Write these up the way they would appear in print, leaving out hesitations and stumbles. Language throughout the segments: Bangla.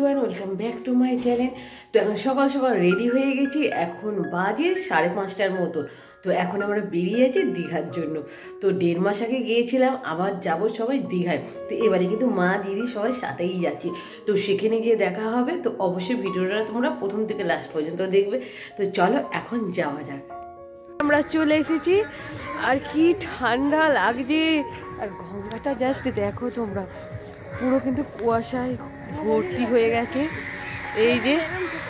Everyone, welcome back to my channel. তো এখন সকাল সকাল রেডি হয়ে গেছি, এখন বাজে 5:30টার মতো। তো এখন আমরা বেরিয়েছি দীঘার জন্য। তো 1.5 মাস আগে গিয়েছিলাম, আবার যাব সবাই দীঘায়। তো এবারে কিন্তু মা দিদি সবাই সাথেই যাচ্ছি। তো সেখানে গিয়ে দেখা হবে। তো অবশ্যই ভিডিওটা তোমরা প্রথম থেকে লাস্ট পর্যন্ত দেখবে। তো চলো এখন যাওয়া যাক। আমরা চলে এসেছি, আর কি ঠান্ডা লাগছে, আর গঙ্গাটা জাস্ট দেখো তোমরা, পুরো কিন্তু কুয়াশায় ভর্তি হয়ে গেছে। এই যে,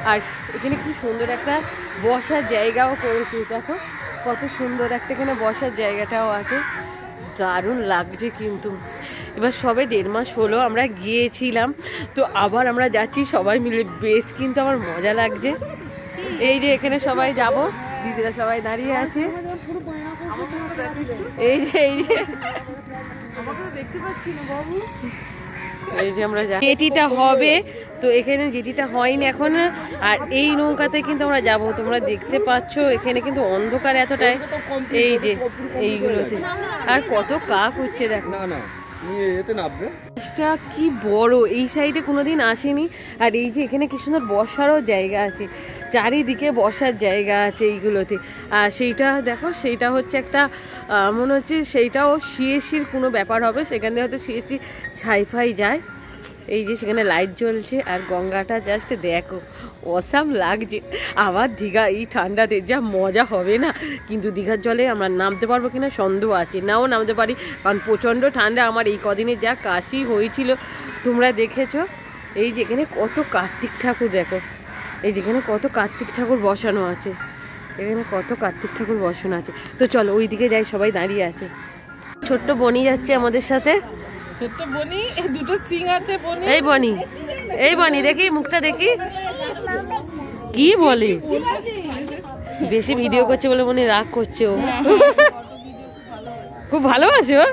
আর এখানে কি সুন্দর একটা বসার জায়গাও করেছে, দেখো কত সুন্দর একটা এখানে বসার জায়গাটাও আছে, দারুণ লাগছে কিন্তু। এবার সবে 1.5 মাস হলো আমরা গিয়েছিলাম, তো আবার আমরা যাচ্ছি সবাই মিলে, বেশ কিন্তু আমার মজা লাগছে। এই যে এখানে সবাই যাব, দিদিরা সবাই দাঁড়িয়ে আছে। এই যে দেখতে পাচ্ছি না বাবু, এই যে আমরা জেটিটা হবে, তো এখানে জেটিটা হয়নি এখন। আর এই নৌকাতে কিন্তু আমরা যাব, তোমরা দেখতে পাচ্ছ এখানে কিন্তু অন্ধকার এতটাই, এই যে এইগুলোতে, আর কত কাক হচ্ছে দেখো। কি বড়, এই সাইডে কোনোদিন আসেনি। আর এই যে এখানে কি সুন্দর বসারও জায়গা আছে, চারিদিকে বসার জায়গা আছে এইগুলোতে। আর সেইটা দেখো, সেইটা হচ্ছে একটা মনে হচ্ছে সেইটাও সিএসির কোনো ব্যাপার হবে, সেখান থেকে হয়তো সিএসি ছাইফাই যায়। এই যে সেখানে লাইট জ্বলছে, আর গঙ্গাটা জাস্ট দেখো, অসাম লাগছে। আবার দীঘা এই ঠান্ডাতে যা মজা হবে না, কিন্তু দীঘার জলে আমরা নামতে পারবো কিনা সন্দেহ আছে, নাও নামতে পারি, কারণ প্রচণ্ড ঠান্ডা। আমার এই কদিনে যা কাশি হয়েছিল তোমরা দেখেছো। এই যেখানে কত কার্তিক ঠাকুর দেখো, এই যেখানে কত কার্তিক ঠাকুর বসানো আছে, এখানে কত কার্তিক ঠাকুর বসানো আছে। তো চলো ওই দিকে যাই, সবাই দাঁড়িয়ে আছে। ছোট্ট বনি যাচ্ছে আমাদের সাথে, ছোট্ট বনি, দুটো সিং আছে বনি। এই বনি, এই বনি দেখি মুখটা দেখি, কি বলে, বেশি ভিডিও করছে বলে বনি রাগ করছে। ও খুব ভালোবাসে ও।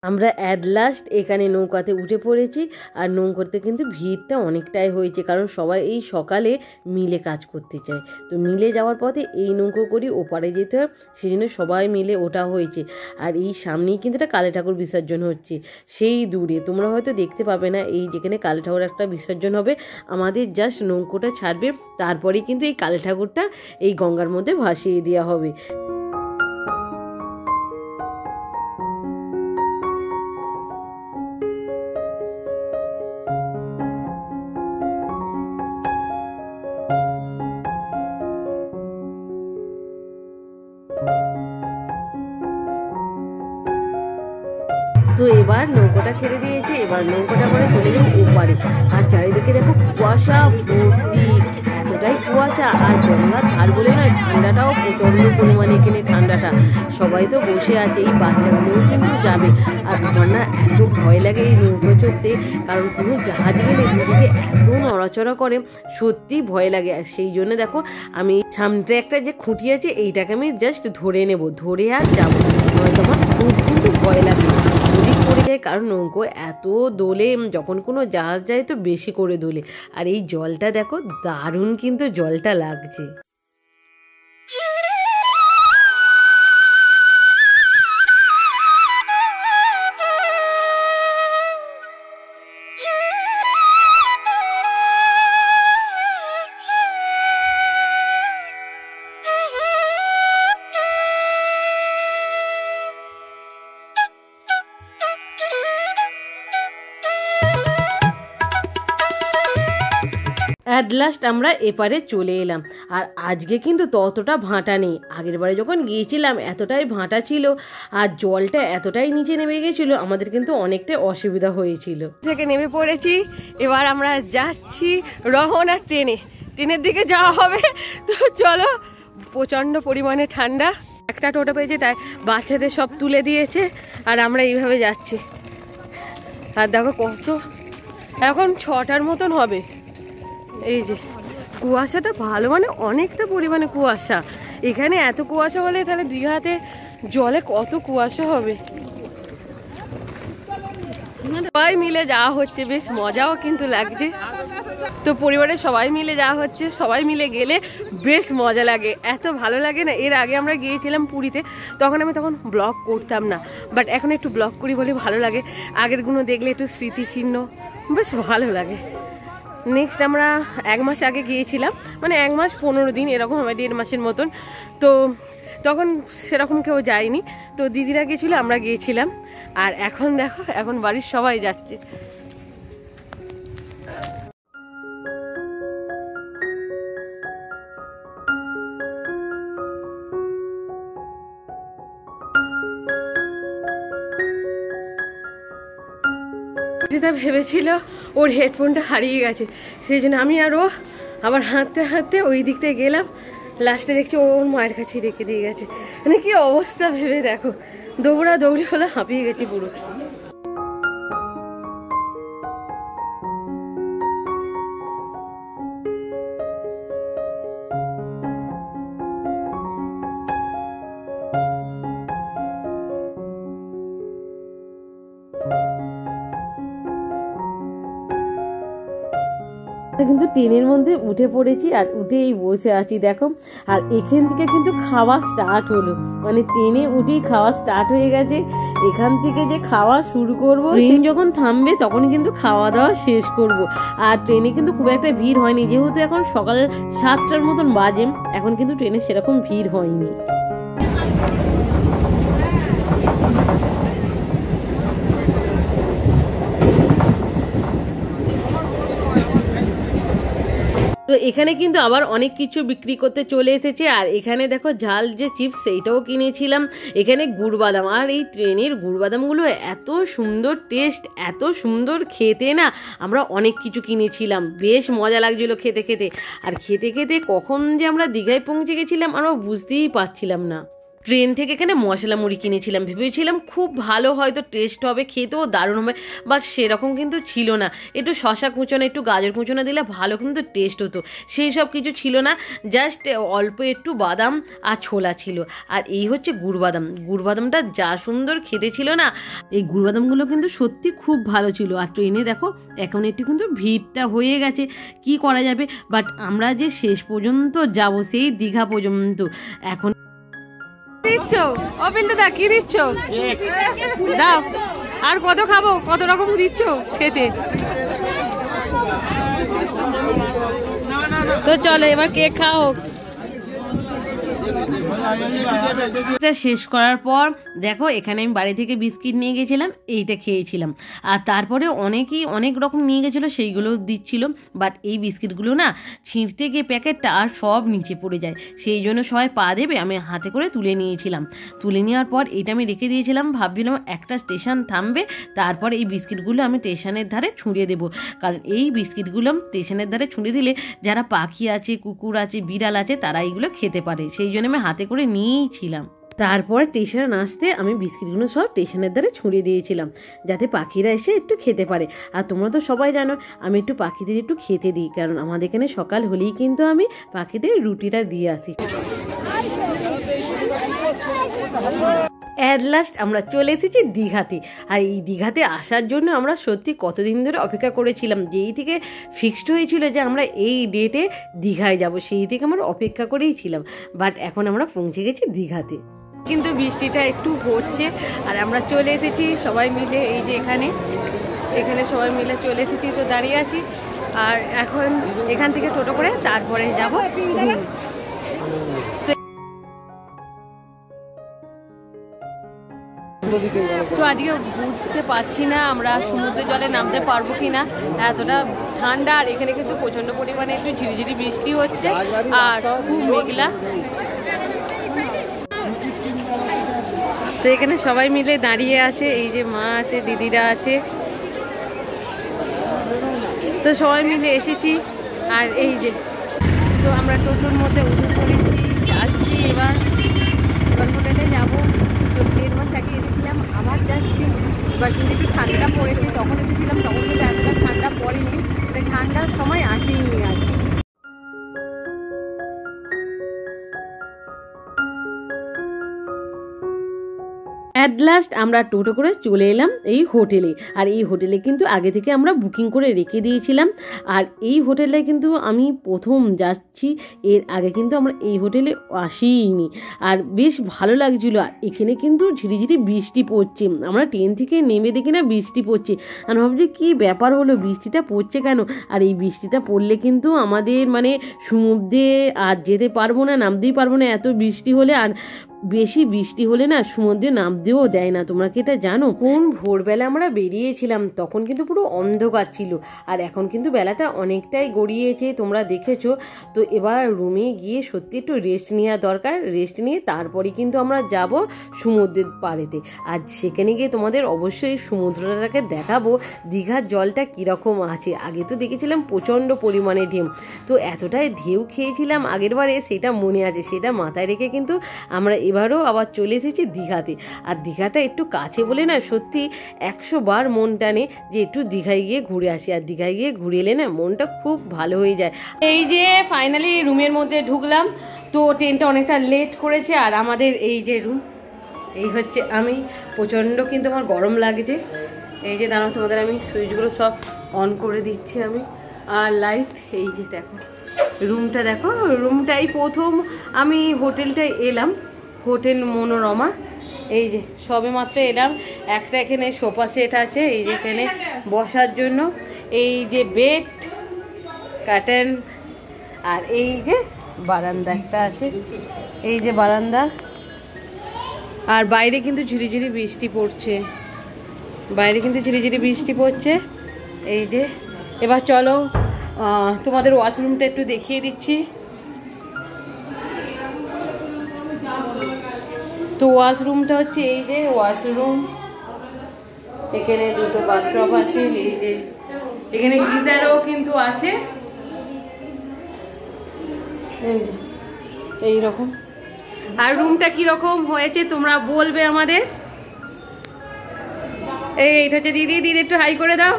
আমরা অ্যাট লাস্ট এখানে নৌকাতে উঠে পড়েছি, আর নৌকাতে কিন্তু ভিড়টা অনেকটাই হয়েছে, কারণ সবাই এই সকালে মিলে কাজ করতে চায়। তো মিলে যাওয়ার পথে এই নৌকো করে ওপারে যেতে হয়, সেই জন্য সবাই মিলে ওঠা হয়েছে। আর এই সামনেই কিন্তু একটা কালী ঠাকুর বিসর্জন হচ্ছে, সেই দূরে তোমরা হয়তো দেখতে পাবে না। এই যেখানে কালী ঠাকুর একটা বিসর্জন হবে, আমাদের জাস্ট নৌকোটা ছাড়বে, তারপরেই কিন্তু এই কালী ঠাকুরটা এই গঙ্গার মধ্যে ভাসিয়ে দেওয়া হবে। তো এবার নৌকোটা ছেড়ে দিয়েছে, এবার নৌকোটা করে চলে যাবো ওপারে। আর চারিদিকে দেখো কুয়াশা ভর্তি, এতটাই কুয়াশা, আর গঙ্গার ধার বলে না, ঠান্ডাটাও প্রচণ্ড পরিমাণে এখানে ঠান্ডাটা। সবাই তো বসে আছে, এই বাচ্চাগুলোও কিন্তু যাবে। আর আমার না এত ভয় লাগে এই নৌকো চড়তে, কারণ কোনো জাহাজ গেলে দুদিকে এত নড়াচড়া করে, সত্যি ভয় লাগে। আর সেই জন্য দেখো আমি সামনে একটা যে খুঁটি আছে, এইটাকে আমি জাস্ট ধরে নেব, ধরে আর যাবো, নয়তো আমার খুব কিন্তু ভয় লাগে যদি পড়ে যায়। কারণ নৌকো এত দোলে, যখন কোনো জাহাজ যায় তো বেশি করে দোলে। আর এই জলটা দেখো, দারুণ কিন্তু জলটা লাগছে। অ্যাট লাস্ট আমরা এপারে চলে এলাম। আর আজকে কিন্তু ততটা ভাঁটা নেই, আগের বারে যখন গিয়েছিলাম এতটাই ভাঁটা ছিল, আর জলটা এতটাই নিচে নেমে গেছিলো, আমাদের কিন্তু অনেকটাই অসুবিধা হয়েছিল। থেকে নেমে পড়েছি, এবার আমরা যাচ্ছি রওনা ট্রেনের দিকে যাওয়া হবে। তো চলো, প্রচণ্ড পরিমাণে ঠান্ডা, একটা টোটো পেয়েছে, তাই বাচ্চাদের সব তুলে দিয়েছে, আর আমরা এইভাবে যাচ্ছি। আর দেখো কত, এখন 6টার মতন হবে। এই যে কুয়াশাটা ভালো, মানে অনেকটা পরিমাণে কুয়াশা। এখানে এত কুয়াশা হলে তাহলে দীঘাতে জলে কত কুয়াশা হবে। সবাই মিলে যাওয়া হচ্ছে, বেশ মজাও কিন্তু লাগছে। তো পরিবারের সবাই মিলে যাওয়া হচ্ছে, সবাই মিলে গেলে বেশ মজা লাগে, এত ভালো লাগে না। এর আগে আমরা গিয়েছিলাম পুরীতে, তখন আমি ব্লগ করতাম না, বাট এখন একটু ব্লগ করি বলে ভালো লাগে। আগেরগুলো দেখলে একটু স্মৃতিচিহ্ন, বেশ ভালো লাগে। নেক্সট আমরা 1 মাস আগে গিয়েছিলাম, মানে 1 মাস 15 দিন এরকম, 1.5 মাসের মতন। তো তখন সেরকম কেউ যায়নি, তো দিদিরা গিয়েছিল, আমরা গিয়েছিলাম। আর এখন দেখো, এখন বাড়ির সবাই যাচ্ছে। ভেবেছিল ওর হেডফোনটা হারিয়ে গেছে, সেই জন্য আমি আর ও আবার হাঁটতে হাঁটতে ওই দিকটায় গেলাম। লাস্টে দেখছি ওর মায়ের কাছে রেখে দিয়ে গেছে। মানে কি অবস্থা ভেবে দেখো, দৌড়ি হলো, হাঁপিয়ে গেছি পুরো। কিন্তু ট্রেনের মধ্যে উঠে পড়েছি আর উঠেই বসে আছি দেখো। আর এখান থেকে কিন্তু খাওয়া স্টার্ট হলো, মানে ট্রেনে উঠেই খাওয়া স্টার্ট হয়ে গেছে। এখান থেকে যে খাওয়া শুরু করবো, ট্রেন যখন থামবে তখন কিন্তু খাওয়া দাওয়া শেষ করব। আর ট্রেনে কিন্তু খুব একটা ভিড় হয়নি, যেহেতু এখন সকাল 7টার মতন বাজে, এখন কিন্তু ট্রেনে সেরকম ভিড় হয়নি। তো এখানে কিন্তু আবার অনেক কিছু বিক্রি করতে চলে এসেছে। আর এখানে দেখো ঝাল যে চিপস, সেইটাও কিনেছিলাম। এখানে গুড় বাদাম, আর এই ট্রেনের গুড় বাদামগুলো এত সুন্দর টেস্ট, এত সুন্দর খেতে না। আমরা অনেক কিছু কিনেছিলাম, বেশ মজা লাগছিল খেতে খেতে। আর খেতে খেতে কখন যে আমরা দীঘায় পৌঁছে গেছিলাম আমরা বুঝতেই পারছিলাম না। ট্রেন থেকে এখানে মশলা মুড়ি কিনেছিলাম, ভেবেছিলাম খুব ভালো হয়তো টেস্ট হবে, খেতেও দারুণ হবে, বাট সেরকম কিন্তু ছিল না। একটু শশা কুচোনা, একটু গাজর কুচোনা দিলে ভালো কিন্তু টেস্ট হতো, সেই সব কিছু ছিল না। জাস্ট অল্প একটু বাদাম আর ছোলা ছিল। আর এই হচ্ছে গুড় বাদাম, গুড় বাদামটা যা সুন্দর খেতে ছিল না। এই গুড় বাদামগুলো কিন্তু সত্যি খুব ভালো ছিল। আর ট্রেনে দেখো এখন একটু কিন্তু ভিড়টা হয়ে গেছে, কি করা যাবে, বাট আমরা যে শেষ পর্যন্ত যাব, সেই দীঘা পর্যন্ত। এখন দিচ্ছ অপিলটা কি দিচ্ছ দাও, আর কত খাবো, কত রকম দিচ্ছ খেতে। তো চলো এবার কেক খাও। শেষ করার পর দেখো এখানে আমি বাড়ি থেকে বিস্কিট নিয়ে গেছিলাম, এইটা খেয়েছিলাম। আর তারপরে অনেকেই অনেক রকম নিয়ে গেছিলো, সেইগুলো দিচ্ছিল। বাট এই বিস্কিটগুলো না ছিঁড়তে গিয়ে প্যাকেটটা আর সব নিচে পড়ে যায়, সেই জন্য সবাই পা দেবে, আমি হাতে করে তুলে নিয়েছিলাম। তুলে নেওয়ার পর এটা আমি রেখে দিয়েছিলাম, ভাবছিলাম একটা স্টেশন থামবে, তারপর এই বিস্কিটগুলো আমি স্টেশনের ধারে ছুঁড়ে দেবো। কারণ এই বিস্কিটগুলো স্টেশনের ধারে ছুঁড়ে দিলে যারা পাখি আছে, কুকুর আছে, বিড়াল আছে, তারা এইগুলো খেতে পারে, সেই জন্য আমি হাতে করে নিয়েই ছিলাম। তারপর স্টেশনে আসতে আমি বিস্কিটগুলো সব স্টেশনের ধারে ছুঁড়ে দিয়েছিলাম, যাতে পাখিরা এসে একটু খেতে পারে। আর তোমরা তো সবাই জানো আমি একটু পাখিদের একটু খেতে দিই, কারণ আমাদের এখানে সকাল হলেই কিন্তু আমি পাখিদের রুটিটা দিয়ে আসি। অ্যাট লাস্ট আমরা চলে এসেছি দীঘাতে। আর এই দীঘাতে আসার জন্য আমরা সত্যি কতদিন ধরে অপেক্ষা করেছিলাম, যেই থেকে ফিক্সড হয়েছিল যে আমরা এই ডেটে দীঘায় যাব, সেই থেকে আমরা অপেক্ষা করেই ছিলাম। বাট এখন আমরা পৌঁছে গেছি দীঘাতে, কিন্তু বৃষ্টিটা একটু হচ্ছে। আর আমরা চলে এসেছি সবাই মিলে, এই যে এখানে সবাই মিলে চলে এসেছি, তো দাঁড়িয়ে আছি। আর এখন এখান থেকে টোটো করে তারপরে যাব। তো আজকে বুঝতে পারছি না আমরা সমুদ্রের জলে নামতে পারবো কিনা, এতটা ঠান্ডা। আর এখানে কিন্তু প্রচন্ড পরিমাণে একটু ঝিরিঝিরি বৃষ্টি হচ্ছে আর খুব মেঘলা। তো এখানে সবাই মিলে দাঁড়িয়ে আছে, এই যে মা আছে, দিদিরা আছে, তো সবাই মিলে এসেছি। আর এই যে তো আমরা টোটোর মধ্যে উঠে পড়েছি, যাচ্ছি এবার হোটেলে যাবো। তো 1.5 মাস আগে এসেছিলাম, আবার যাচ্ছি। এবার কিন্তু একটু ঠান্ডা পড়েছে, তখন এসেছিলাম তখন কিন্তু এতটা ঠান্ডা পড়েনি, ঠান্ডার সময় আসেনি আর কি। অ্যাট লাস্ট আমরা টোটো করে চলে এলাম এই হোটেলে। আর এই হোটেলে কিন্তু আগে থেকে আমরা বুকিং করে রেখে দিয়েছিলাম। আর এই হোটেলে কিন্তু আমি প্রথম যাচ্ছি, এর আগে কিন্তু আমরা এই হোটেলে আসিনি। আর বেশ ভালো লাগছিলো। আর এখানে কিন্তু ঝিরিঝিরি বৃষ্টি পড়ছে, আমরা ট্রেন থেকে নেমে দেখি না বৃষ্টি পড়ছে। আর ভাবছি কী ব্যাপার হলো, বৃষ্টিটা পড়ছে কেন? আর এই বৃষ্টিটা পড়লে কিন্তু আমাদের মানে সমুদ্রে আর যেতে পারবো না, নামতেই পারবো না এত বৃষ্টি হলে। আর বেশি বৃষ্টি হলে না সমুদ্রে নামতেও দেয় না, তোমরা কি এটা জানো? কোন ভোরবেলা আমরা বেরিয়েছিলাম তখন কিন্তু পুরো অন্ধকার ছিল। আর এখন কিন্তু বেলাটা অনেকটাই গড়িয়েছে, তোমরা দেখেছো। তো এবার রুমে গিয়ে সত্যি একটু রেস্ট নেওয়া দরকার। রেস্ট নিয়ে তারপরে কিন্তু আমরা যাব সমুদ্রের পাড়েতে। আর সেখানে গিয়ে তোমাদের অবশ্যই সমুদ্রটাকে দেখাবো দীঘার জলটা কীরকম আছে। আগে তো দেখেছিলাম প্রচণ্ড পরিমাণে ঢেউ, তো এতটাই ঢেউ খেয়েছিলাম আগের বারে, সেটা মনে আছে। সেটা মাথায় রেখে কিন্তু আমরা এবারও আবার চলে এসেছি দীঘাতে। আর দীঘাটা একটু কাছে বলে না সত্যি 100 বার মন টানে যে একটু দীঘায় গিয়ে ঘুরে আসি। আর দীঘায় গিয়ে ঘুরে এলে না মনটা খুব ভালো হয়ে যায়। এই যে ফাইনালি রুমের মধ্যে ঢুকলাম, তো ট্রেনটা অনেকটা লেট করেছে। আর আমাদের এই যে রুম, এই হচ্ছে আমি, প্রচণ্ড কিন্তু আমার গরম লাগছে। এই যে দাঁড়াও, তোমাদের আমি সুইচগুলো সব অন করে দিচ্ছি আমি। আর লাইট, এই যে দেখো রুমটা, দেখো রুমটাই প্রথম আমি হোটেলটায় এলাম, হোটেল মনোরমা। এই যে সবে মাত্র এলাম। একটা এখানে সোফা সেট আছে, এই যে এখানে বসার জন্য, এই যে বেড কার্টেন, আর এই যে বারান্দা একটা আছে, এই যে বারান্দা। আর বাইরে কিন্তু ঝিরিঝিরি বৃষ্টি পড়ছে, বাইরে কিন্তু ঝিরিঝিরি বৃষ্টি পড়ছে। এই যে এবার চলো তোমাদের ওয়াশরুমটা একটু দেখিয়ে দিচ্ছি। তো ওয়াশরুমটা হচ্ছে এই যে ওয়াশরুম, এখানে দুটো বাথটব আছে, এই যে এখানে গিজারও কিন্তু আছে, এই রকম। আর রুমটা কিরকম হয়েছে তোমরা বলবে আমাদের। এইটা হচ্ছে দিদি, দিদি একটু হাই করে দাও।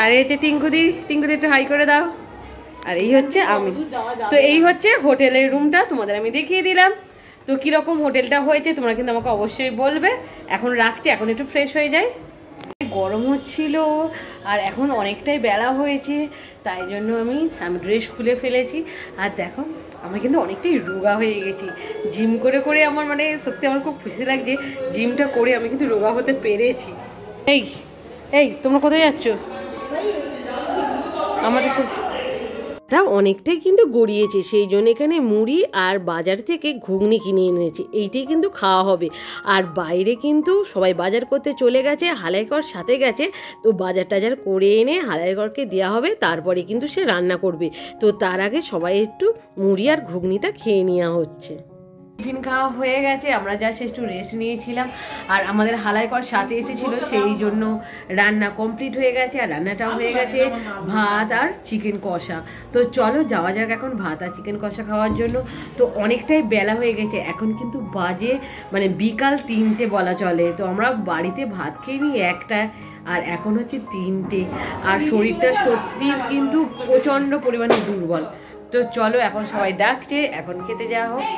আর এই হচ্ছে টিঙ্কুদি, টিঙ্কুদি একটু হাই করে দাও। আর এই হচ্ছে আমি। তো এই হচ্ছে হোটেলের রুমটা, তোমাদের আমি দেখিয়ে দিলাম। তো কিরকম হোটেলটা হয়েছে তোমরা কিন্তু আমাকে অবশ্যই বলবে। এখন রাখছি, এখন একটু ফ্রেশ হয়ে যাই। গরম হচ্ছিল আর এখন অনেকটাই বেলা হয়েছে, তাই জন্য আমি ড্রেস খুলে ফেলেছি। আর দেখো আমি কিন্তু অনেকটাই রোগা হয়ে গেছি জিম করে করে। আমার মানে সত্যি আমার খুব খুশি লাগছে, জিমটা করে আমি কিন্তু রোগা হতে পেরেছি। এই এই তোমরা কোথায় যাচ্ছ? আমাদের সাথে অনেকটাই কিন্তু গড়িয়েছে, সেই জন্য এখানে মুড়ি আর বাজার থেকে ঘুগনি কিনে এনেছে, এইটাই কিন্তু খাওয়া হবে। আর বাইরে কিন্তু সবাই বাজার করতে চলে গেছে, হালাইকর সাথে গেছে। তো বাজার টাজার করে এনে হালাইকরকে দেওয়া হবে, তারপরে কিন্তু সে রান্না করবে। তো তার আগে সবাই একটু মুড়ি আর ঘুগনিটা খেয়ে নেওয়া হচ্ছে। টিফিন খাওয়া হয়ে গেছে, আমরা জাস্ট একটু রেস্ট নিয়েছিলাম। আর আমাদের হালাইকর সাথে এসেছিল, সেই জন্য রান্না কমপ্লিট হয়ে গেছে। আর রান্নাটাও হয়ে গেছে, ভাত আর চিকেন কষা। তো চলো যাওয়া যাক এখন ভাত আর চিকেন কষা খাওয়ার জন্য। তো অনেকটাই বেলা হয়ে গেছে, এখন কিন্তু বাজে মানে বিকাল 3টে বলা চলে। তো আমরা বাড়িতে ভাত খেয়ে নিই 1টা, আর এখন হচ্ছে 3টে। আর শরীরটা সত্যি কিন্তু প্রচণ্ড পরিমাণে দুর্বল। তো চলো এখন সবাই ডাকছে, এখন খেতে যাওয়া হোক।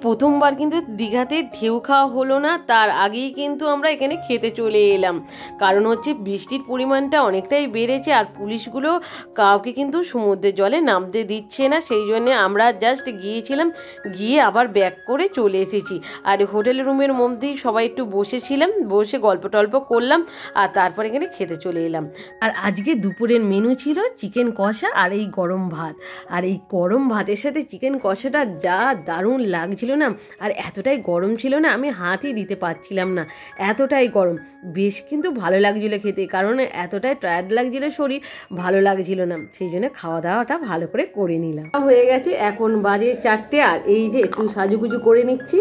প্রথমবার কিন্তু দীঘাতে ঢেউ খাওয়া হলো না, তার আগেই কিন্তু আমরা এখানে খেতে চলে এলাম। কারণ হচ্ছে বৃষ্টির পরিমাণটা অনেকটাই বেড়েছে, আর পুলিশগুলো কাউকে কিন্তু সমুদ্রের জলে নামতে দিচ্ছে না। সেই জন্য আমরা জাস্ট গিয়েছিলাম, গিয়ে আবার ব্যাক করে চলে এসেছি। আর হোটেল রুমের মধ্যেই সবাই একটু বসেছিলাম, বসে গল্প টল্প করলাম, আর তারপর এখানে খেতে চলে এলাম। আর আজকে দুপুরের মেনু ছিল চিকেন কষা আর এই গরম ভাত। আর এই গরম ভাতের সাথে চিকেন কষাটা যা দারুণ লাগছিল না, আর এতটাই গরম ছিল না আমি হাতই দিতে পারছিলাম না, এতটাই গরম। বেশ কিন্তু ভালো লাগছিল খেতে, কারণ এতটাই টায়ার্ড লাগছিল শরীর, ভালো লাগছিল না। সেই জন্য খাওয়া দাওয়াটা ভালো করে করে নিলাম। হয়ে গেছে, এখন বাজে 4টে। আর এই যে একটু সাজুগুজু করে নিচ্ছি,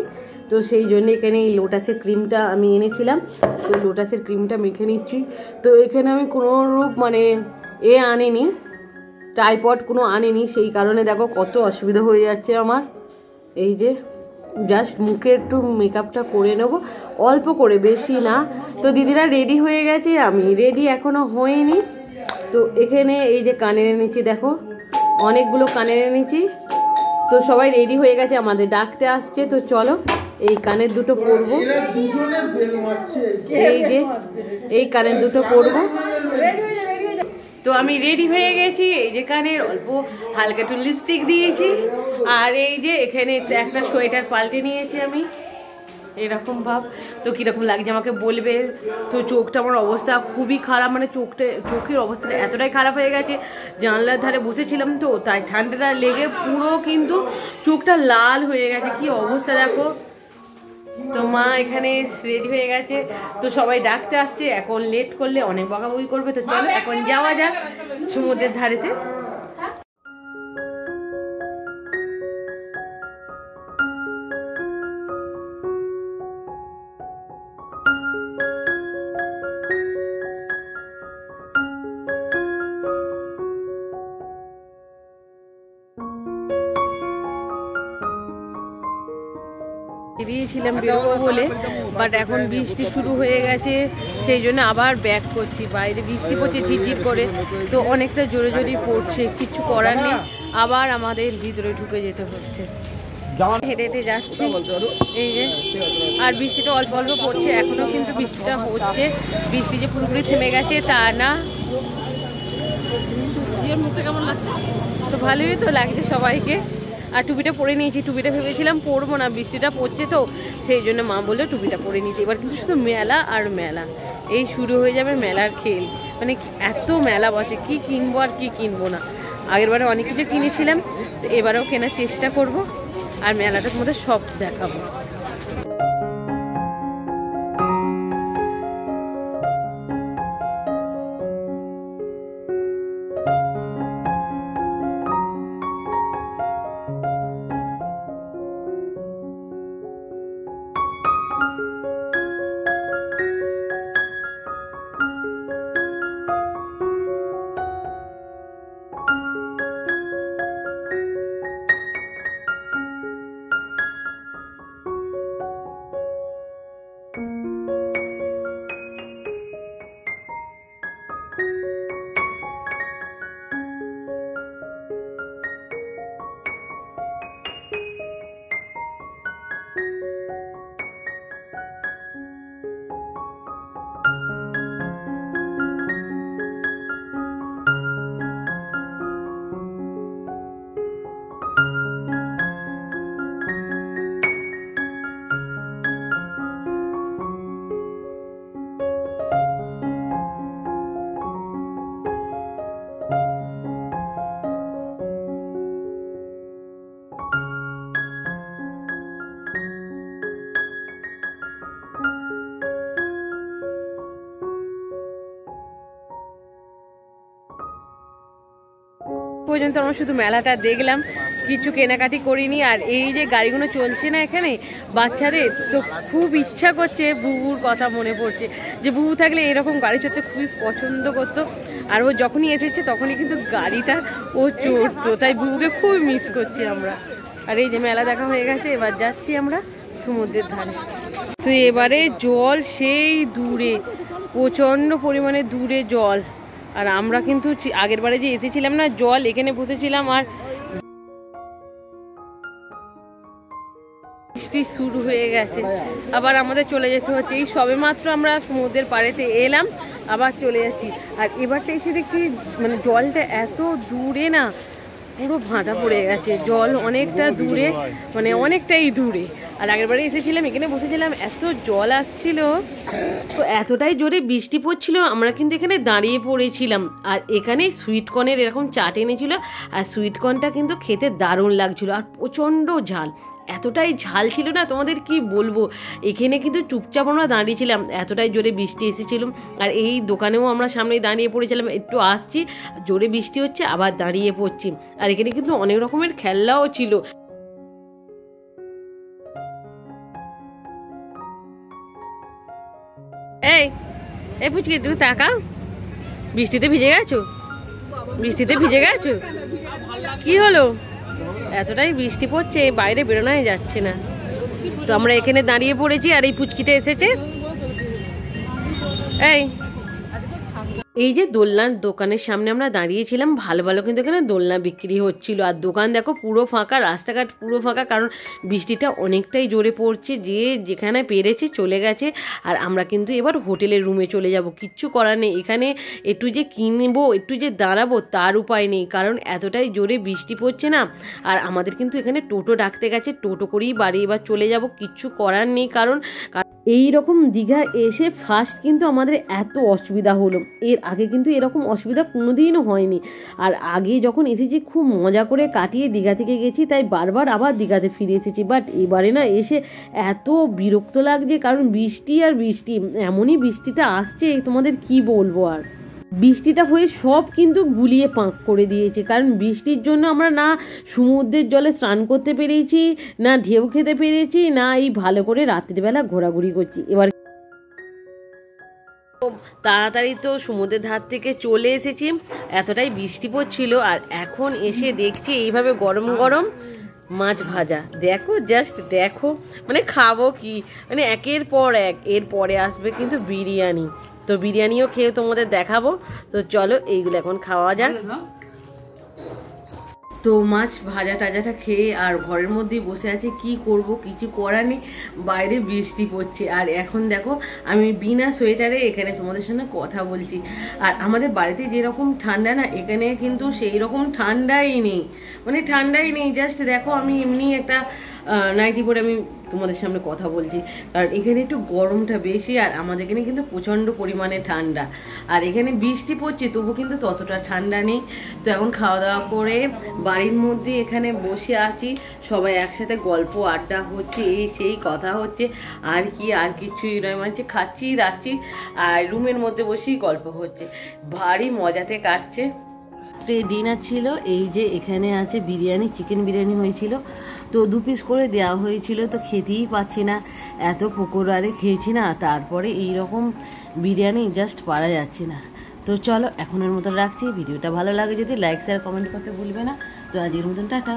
তো সেই জন্য এখানে এই লোটাসের ক্রিমটা আমি এনেছিলাম, তো লোটাসের ক্রিমটা মেখে নিচ্ছি। তো এখানে আমি কোনো রূপ মানে আনিনি, ট্রাইপড কোনো আনিনি, সেই কারণে দেখো কত অসুবিধা হয়ে যাচ্ছে আমার। এই যে জাস্ট মুখে একটু মেকআপটা করে নেব, অল্প করে, বেশি না। তো দিদিরা রেডি হয়ে গেছে, আমি রেডি এখনো হইনি। তো এখানে এই যে কানের এনেছি, দেখো অনেকগুলো কানের এনেছি। তো সবাই রেডি হয়ে গেছে, আমাদের ডাকতে আসছে। তো চলো এই কানের দুটো পরবো, এই যে এই কানের দুটো পরবো। তো আমি রেডি হয়ে গেছি, এই যে কানের অল্প হালকা একটু লিপস্টিক দিয়েছি, আর এই যে এখানে একটা সোয়েটার পাল্টে নিয়েছি আমি এরকম ভাব। তো কীরকম লাগছে আমাকে বলবে। তো চোখটা আমার অবস্থা খুবই খারাপ, মানে চোখের অবস্থাটা এতটাই খারাপ হয়ে গেছে, জানলার ধারে বসেছিলাম তো তাই ঠান্ডাটা লেগে পুরো কিন্তু চোখটা লাল হয়ে গেছে, কি অবস্থা দেখো। তো মা এখানে রেডি হয়ে গেছে, তো সবাই ডাকতে আসছে, এখন লেট করলে অনেক বকাবকি করবে। তো চলো এখন যাওয়া যাক সমুদ্রের ধারেতে। বেরিয়েছিলাম বেরোবো বলে, বাট এখন বৃষ্টি শুরু হয়ে গেছে, সেই জন্য আবার ব্যাক করছি। বাইরে বৃষ্টি পড়ছে ঝিরঝির করে, তো অনেকটা জোরে জোরেই পড়ছে, কিছু করার নেই, আবার আমাদের ভিতরে ঢুকে যেতে হচ্ছে। হেঁটে হেঁটে যাচ্ছি এই যে, আর বৃষ্টিটা অল্প অল্প পড়ছে, এখনো কিন্তু বৃষ্টিটা হচ্ছে। বৃষ্টি যে পুরোপুরি থেমে গেছে তা না। মুখটা কেমন লাগছে? তো ভালোই তো লাগছে সবাইকে। আর টুপিটা পরে নিয়েছি, টুপিটা ভেবেছিলাম পরবো না, বৃষ্টিটা পড়ছে তো সেই জন্য মা বললো টুপিটা পরে নিয়েছি। এবার কিন্তু শুধু মেলা আর মেলা, এই শুরু হয়ে যাবে মেলার খেল। মানে এত মেলা বসে, কি কিনবো আর কি কিনবো না। আগেরবারে অনেক কিছু কিনেছিলাম, তো এবারেও কেনার চেষ্টা করব, আর মেলাটার মধ্যে সব দেখাবো। পর্যন্ত আমরা শুধু মেলাটা দেখলাম, কিছু কেনাকাটি করিনি। আর এই যে গাড়িগুলো চলছে না এখানে বাচ্চাদের, তো খুব ইচ্ছা করছে, বুবুর কথা মনে পড়ছে যে বুবু থাকলে এরকম গাড়ি চড়তে খুবই পছন্দ করতো। আর ও যখনই এসেছে তখনই কিন্তু গাড়িটা ও চড়তো, তাই বুবুকে খুব মিস করছি আমরা। আর এই যে মেলা দেখা হয়ে গেছে, এবার যাচ্ছি আমরা সমুদ্রের ধারে। তো এবারে জল সেই দূরে, প্রচণ্ড পরিমাণে দূরে জল। আর আমরা কিন্তু আগের বারে যে এসেছিলাম না, জল এখানে বসেছিলাম, আর বৃষ্টি শুরু হয়ে গেছে, আবার আমাদের চলে যেতে হচ্ছে। এই সবে মাত্র আমরা সমুদ্রের পাড়েতে এলাম, আবার চলে যাচ্ছি। আর এবারটা এসে দেখছি মানে জলটা এত দূরে না, পুরো ভাঁটা পড়ে গেছে, জল অনেকটা দূরে, মানে অনেকটাই দূরে। আর আগেরবারে এসেছিলাম এখানে বসেছিলাম, এত জল আসছিল, তো এতটাই জোরে বৃষ্টি পড়ছিল, আমরা কিন্তু এখানে দাঁড়িয়ে পড়েছিলাম। আর এখানে সুইটকর্নের এরকম চাট এনেছিল, আর সুইটকর্নটা কিন্তু খেতে দারুণ লাগছিল, আর প্রচণ্ড ঝাল, এতটাই ঝাল ছিল না তোমাদের কি বলবো। এখানে কিন্তু চুপচাপ আমরা দাঁড়িয়েছিলাম, এতটাই জোরে বৃষ্টি এসেছিলাম। আর এই দোকানেও আমরা সামনে দাঁড়িয়ে পড়েছিলাম, একটু আসছি, জোরে বৃষ্টি হচ্ছে, আবার দাঁড়িয়ে পড়ছি। আর এখানে কিন্তু অনেক রকমের খেলনাও ছিল। এই পুচকি তুমি তাকাও, বৃষ্টিতে ভিজে গেছো, বৃষ্টিতে ভিজে গেছো, কি হলো? এতটাই বৃষ্টি পড়ছে বাইরে বেরোনোই যাচ্ছে না। তো আমরা এখানে দাঁড়িয়ে পড়েছি, আর এই পুচকিটা এসেছে। এই এই যে দোলনার দোকানের সামনে আমরা দাঁড়িয়েছিলাম, ভালো ভালো কিন্তু এখানে দোলনা বিক্রি হচ্ছিল। আর দোকান দেখো পুরো ফাঁকা, রাস্তাঘাট পুরো ফাঁকা, কারণ বৃষ্টিটা অনেকটাই জোরে পড়ছে। যে যেখানে পেরেছে চলে গেছে। আর আমরা কিন্তু এবার হোটেলের রুমে চলে যাব, কিচ্ছু করার নেই। এখানে একটু যে কিনবো, একটু যে দাঁড়াবো তার উপায় নেই, কারণ এতটাই জোরে বৃষ্টি পড়ছে না। আর আমাদের কিন্তু এখানে টোটো ডাকতে গেছে, টোটো করেই বাড়ি এবার চলে যাব, কিচ্ছু করার নেই। কারণ এই রকম দীঘা এসে ফার্স্ট কিন্তু আমাদের এত অসুবিধা হলো। এর আগে কিন্তু এরকম অসুবিধা কোনোদিনও হয়নি। আর আগে যখন এসেছি খুব মজা করে কাটিয়ে দীঘা থেকে গেছি, তাই বারবার আবার দীঘাতে ফিরে এসেছি। বাট এবারে না এসে এত বিরক্ত লাগছে, কারণ বৃষ্টি আর বৃষ্টি, এমনই বৃষ্টিটা আসছে তোমাদের কি বলবো। আর বৃষ্টিটা হয়ে সব কিন্তু গুলিয়ে পাঁক করে দিয়েছে, কারণ বৃষ্টির জন্য আমরা না সমুদ্রের জলে স্নান করতে পেরেছি, না ঢেউ খেতে পেরেছি, না এই ভালো করে রাত্রিবেলা ঘোরাঘুরি করছি। এবার তাড়াতাড়ি তো সমুদ্রের ধার থেকে চলে এসেছি, এতটাই বৃষ্টি পড়ছিল। আর এখন এসে দেখছি এইভাবে গরম গরম মাছ ভাজা, দেখো জাস্ট দেখো, মানে খাবো কি, মানে একের পর এক। এর পরে আসবে কিন্তু বিরিয়ানি, তো বিরিয়ানিও খেয়ে তোমাদের দেখাবো। তো চলো এইগুলো এখন খাওয়া যাক। তো মাছ ভাজা টাজাটা খেয়ে আর ঘরের মধ্যেই বসে আছে, কি করব, কিছু করার নেই, বাইরে বৃষ্টি পড়ছে। আর এখন দেখো আমি বিনা সোয়েটারে এখানে তোমাদের সঙ্গে কথা বলছি। আর আমাদের বাড়িতে যেরকম ঠান্ডা না, এখানে কিন্তু সেই রকম ঠান্ডাই নেই, মানে ঠান্ডাই নেই। জাস্ট দেখো আমি এমনি একটা নাইটি পরে আমি তোমাদের সামনে কথা বলছি, কারণ এখানে একটু গরমটা বেশি। আর আমাদের এখানে কিন্তু প্রচণ্ড পরিমাণে ঠান্ডা। আর এখানে বৃষ্টি পড়ছে তবু কিন্তু ততটা ঠান্ডা নেই। তো এখন খাওয়া দাওয়া করে বাড়ির মধ্যে এখানে বসে আছি, সবাই একসাথে গল্প আড্ডা হচ্ছে, এই সেই কথা হচ্ছে। আর কি, আর কিছুই নয়, মানে খাচ্ছি যাচ্ছি আর রুমের মধ্যে বসেই গল্প হচ্ছে, ভারী মজাতে কাটছে। ডিনার ছিল এই যে, এখানে আছে বিরিয়ানি, চিকেন বিরিয়ানি হয়েছিল, তো 2 পিস করে দেওয়া হয়েছিল। তো খেতেই পাচ্ছি না, এত পকোড়ারে খেয়েছি না, তারপরে এই রকম বিরিয়ানি জাস্ট পারা যাচ্ছে না। তো চলো এখনের মতো রাখছি। ভিডিওটা ভালো লাগে যদি লাইক শেয়ার কমেন্ট করতে ভুলবে না। তো আজকের মতন টাটা।